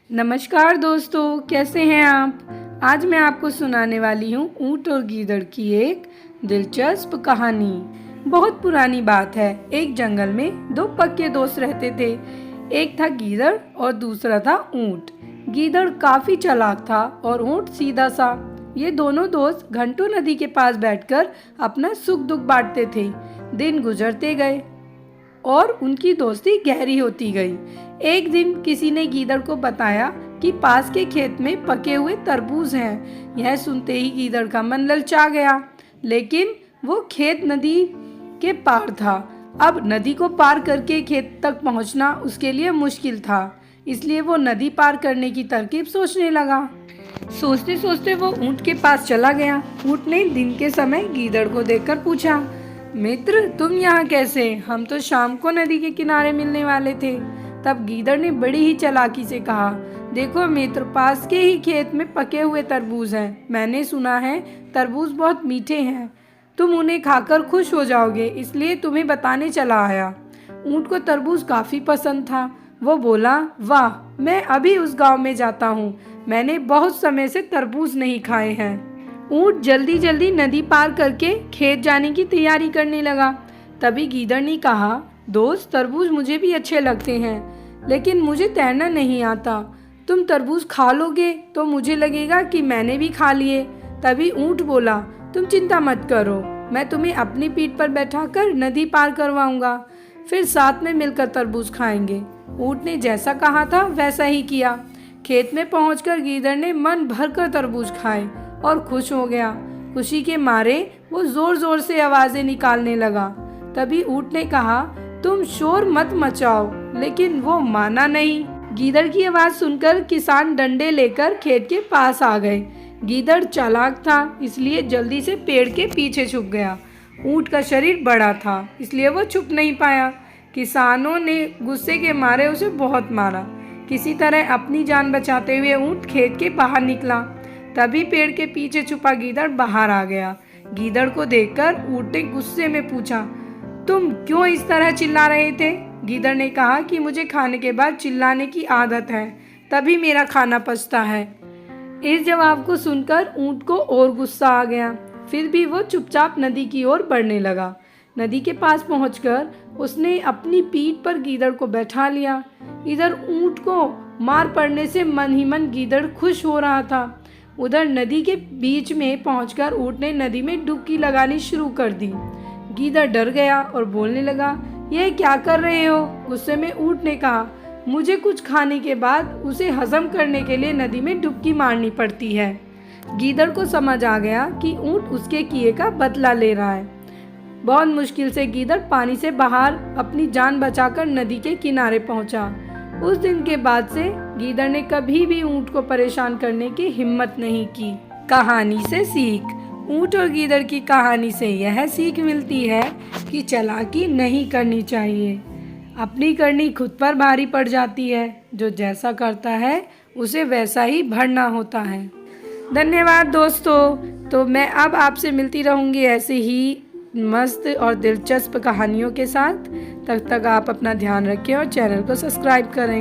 नमस्कार दोस्तों, कैसे हैं आप। आज मैं आपको सुनाने वाली हूँ ऊंट और गीदड़ की एक दिलचस्प कहानी। बहुत पुरानी बात है। एक जंगल में दो पक्के दोस्त रहते थे। एक था गीदड़ और दूसरा था ऊंट। गीदड़ काफी चालाक था और ऊंट सीधा सा। ये दोनों दोस्त घंटों नदी के पास बैठकर अपना सुख दुख बांटते थे। दिन गुजरते गए और उनकी दोस्ती गहरी होती गई। एक दिन किसी ने गीदड़ को बताया कि पास के खेत में पके हुए तरबूज हैं। यह सुनते ही गीदड़ का मन ललचा गया, लेकिन वो खेत नदी के पार था। अब नदी को पार करके खेत तक पहुंचना उसके लिए मुश्किल था, इसलिए वो नदी पार करने की तरकीब सोचने लगा। सोचते सोचते वो ऊंट के पास चला गया। ऊंट ने दिन के समय गीदड़ को देखकर पूछा, मित्र तुम यहाँ कैसे? हम तो शाम को नदी के किनारे मिलने वाले थे। तब गीदड़ ने बड़ी ही चालाकी से कहा, देखो मित्र, पास के ही खेत में पके हुए तरबूज हैं। मैंने सुना है तरबूज बहुत मीठे हैं। तुम उन्हें खाकर खुश हो जाओगे, इसलिए तुम्हें बताने चला आया। ऊंट को तरबूज काफी पसंद था। वो बोला, वाह, मैं अभी उस गांव में जाता हूँ। मैंने बहुत समय से तरबूज नहीं खाए हैं। ऊंट जल्दी जल्दी नदी पार करके खेत जाने की तैयारी करने लगा। तभी गीदड़ ने कहा, दोस्त, तरबूज मुझे भी अच्छे लगते हैं, लेकिन मुझे तैरना नहीं आता। तुम तरबूज खा लोगे तो मुझे लगेगा कि मैंने भी खा लिए। तभी ऊंट बोला, तुम चिंता मत करो, मैं तुम्हें अपनी पीठ पर बैठाकर नदी पार करवाऊंगा। फिर साथ में मिलकर तरबूज खाएंगे। ऊंट ने जैसा कहा था वैसा ही किया। खेत में पहुंचकर गीदड़ ने मन भरकर तरबूज खाए और खुश हो गया। खुशी के मारे वो जोर जोर से आवाजें निकालने लगा। तभी ऊंट ने कहा, तुम शोर मत मचाओ, लेकिन वो माना नहीं। गीदड़ की आवाज सुनकर किसान डंडे लेकर खेत के पास आ गए। गीदड़ चालाक था, इसलिए जल्दी से पेड़ के पीछे छुप गया। ऊंट का शरीर बड़ा था, इसलिए वो छुप नहीं पाया। किसानों ने गुस्से के मारे उसे बहुत मारा। किसी तरह अपनी जान बचाते हुए ऊंट खेत के बाहर निकला। तभी पेड़ के पीछे छुपा गीदड़ बाहर आ गया। गीदड़ को देखकर ऊंट ने गुस्से में पूछा, तुम क्यों इस तरह चिल्ला रहे थे? गीदड़ ने कहा कि मुझे खाने के बाद चिल्लाने की आदत है, तभी मेरा खाना पचता है। इस जवाब को सुनकर ऊंट को और गुस्सा आ गया। फिर भी वो चुपचाप नदी की ओर बढ़ने लगा। नदी के पास पहुंचकर उसने अपनी पीठ पर गीदड़ को बैठा लिया। इधर ऊंट को मार पड़ने से मन ही मन गीदड़ खुश हो रहा था। उधर नदी के बीच में पहुंचकर ऊंट ने नदी में डुबकी लगानी शुरू कर दी। गीदड़ डर गया और बोलने लगा, यह क्या कर रहे हो? गुस्से में ऊंट ने कहा, मुझे कुछ खाने के बाद उसे हजम करने के लिए नदी में डुबकी मारनी पड़ती है। गीदड़ को समझ आ गया कि ऊंट उसके किए का बदला ले रहा है। बहुत मुश्किल से गीदड़ पानी से बाहर अपनी जान बचाकर नदी के किनारे पहुंचा। उस दिन के बाद से गीदड़ ने कभी भी ऊंट को परेशान करने की हिम्मत नहीं की। कहानी से सीख। ऊंट और गीदड़ की कहानी से यह सीख मिलती है कि चालाकी नहीं करनी चाहिए। अपनी करनी खुद पर भारी पड़ जाती है। जो जैसा करता है उसे वैसा ही भरना होता है। धन्यवाद दोस्तों। तो मैं अब आपसे मिलती रहूँगी ऐसे ही मस्त और दिलचस्प कहानियों के साथ। तब तक आप अपना ध्यान रखें और चैनल को सब्सक्राइब करें।